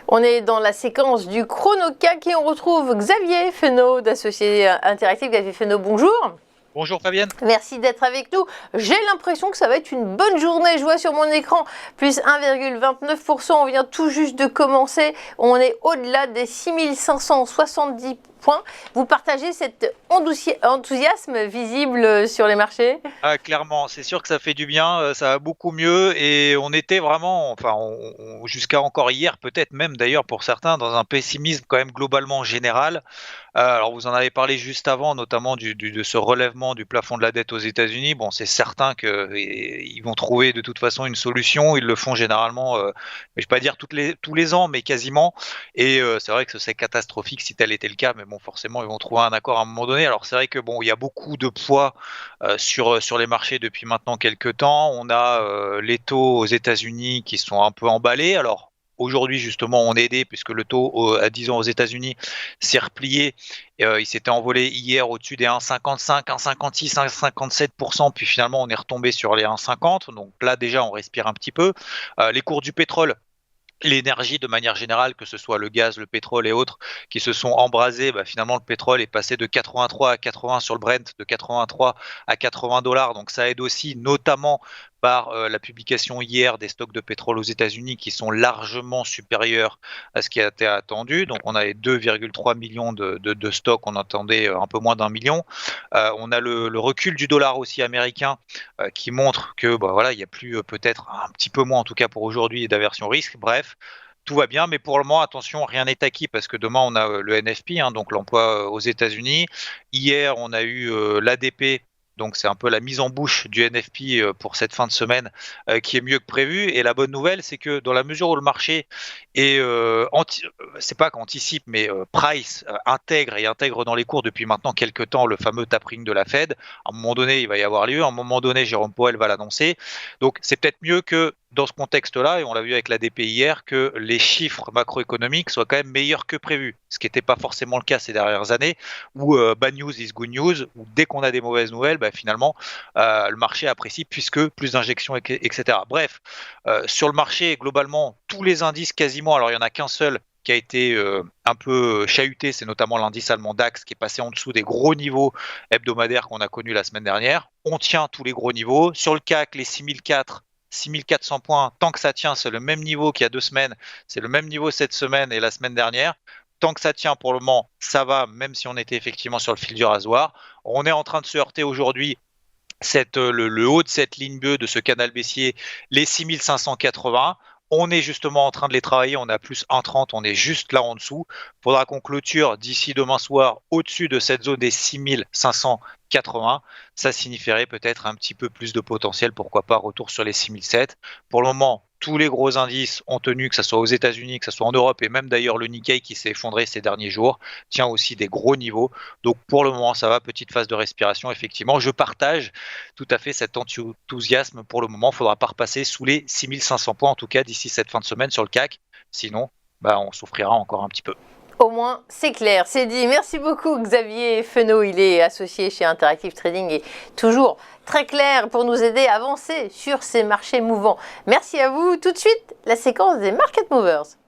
On est dans la séquence du chrono CAC et on retrouve Xavier Fenot d'Associés Interactifs. Xavier Fenot, bonjour. Bonjour Fabienne. Merci d'être avec nous. J'ai l'impression que ça va être une bonne journée. Je vois sur mon écran plus 1,29%. On vient tout juste de commencer. On est au-delà des 6570 points. Vous partagez cet enthousiasme visible sur les marchés? Ah, clairement, c'est sûr que ça fait du bien, ça va beaucoup mieux et on était vraiment, enfin, jusqu'à encore hier, peut-être même d'ailleurs pour certains, dans un pessimisme quand même globalement général. Alors vous en avez parlé juste avant, notamment de ce relèvement du plafond de la dette aux États-Unis. Bon, c'est certain qu'ils vont trouver de toute façon une solution. Ils le font généralement, je vais pas dire tous les ans, mais quasiment. Et c'est vrai que ce serait catastrophique si tel était le cas, mais bon, forcément, ils vont trouver un accord à un moment donné. Alors c'est vrai que bon, il y a beaucoup de poids sur les marchés depuis maintenant quelques temps. On a les taux aux États-Unis qui sont un peu emballés. Alors aujourd'hui, justement, on est aidé puisque le taux à 10 ans aux États-Unis s'est replié. Il s'était envolé hier au-dessus des 1,55, 1,56, 1,57%, puis finalement on est retombé sur les 1,50. Donc là déjà on respire un petit peu. Les cours du pétrole, l'énergie de manière générale, que ce soit le gaz, le pétrole et autres, qui se sont embrasés, finalement le pétrole est passé de 83 à 80 sur le Brent, de 83 à 80 dollars. Donc ça aide aussi, notamment par la publication hier des stocks de pétrole aux États-Unis qui sont largement supérieurs à ce qui a été attendu. Donc on a les 2,3 millions de stocks, on attendait un peu moins d'un million. On a le recul du dollar aussi américain qui montre que voilà, il n'y a plus peut-être un petit peu moins en tout cas pour aujourd'hui d'aversion risque. Bref, tout va bien, mais pour le moment, attention, rien n'est acquis parce que demain on a le NFP, donc l'emploi aux États-Unis. Hier, on a eu l'ADP. Donc c'est un peu la mise en bouche du NFP pour cette fin de semaine qui est mieux que prévu. Et la bonne nouvelle, c'est que dans la mesure où le marché est c'est pas qu'anticipe, mais price intègre dans les cours depuis maintenant quelques temps le fameux tapering de la Fed. À un moment donné, il va y avoir lieu. À un moment donné, Jérôme Powell va l'annoncer. Donc c'est peut-être mieux que dans ce contexte-là, et on l'a vu avec l'ADP hier, que les chiffres macroéconomiques soient quand même meilleurs que prévu, ce qui n'était pas forcément le cas ces dernières années, où bad news is good news, où dès qu'on a des mauvaises nouvelles, finalement, le marché apprécie puisque plus d'injections, etc. Bref, sur le marché, globalement, tous les indices quasiment, alors il n'y en a qu'un seul qui a été un peu chahuté, c'est notamment l'indice allemand DAX qui est passé en dessous des gros niveaux hebdomadaires qu'on a connus la semaine dernière. On tient tous les gros niveaux. Sur le CAC, les 6400 points, tant que ça tient, c'est le même niveau qu'il y a 2 semaines, c'est le même niveau cette semaine et la semaine dernière. Tant que ça tient pour le moment, ça va, même si on était effectivement sur le fil du rasoir. On est en train de se heurter aujourd'hui le haut de cette ligne bleue de ce canal baissier, les 6580. On est justement en train de les travailler, on a plus 1,30, on est juste là en dessous. Il faudra qu'on clôture d'ici demain soir au-dessus de cette zone des 6580. Ça signifierait peut-être un petit peu plus de potentiel, pourquoi pas retour sur les 6007. Pour le moment, tous les gros indices ont tenu, que ce soit aux États-Unis, que ce soit en Europe, et même d'ailleurs le Nikkei qui s'est effondré ces derniers jours, tient aussi des gros niveaux. Donc pour le moment, ça va, petite phase de respiration, effectivement. Je partage tout à fait cet enthousiasme pour le moment. Il ne faudra pas repasser sous les 6500 points, en tout cas d'ici cette fin de semaine sur le CAC. Sinon, on souffrira encore un petit peu. Au moins, c'est clair, c'est dit. Merci beaucoup Xavier Fenot. Il est associé chez Interactive Trading et toujours très clair pour nous aider à avancer sur ces marchés mouvants. Merci à vous. Tout de suite, la séquence des Market Movers.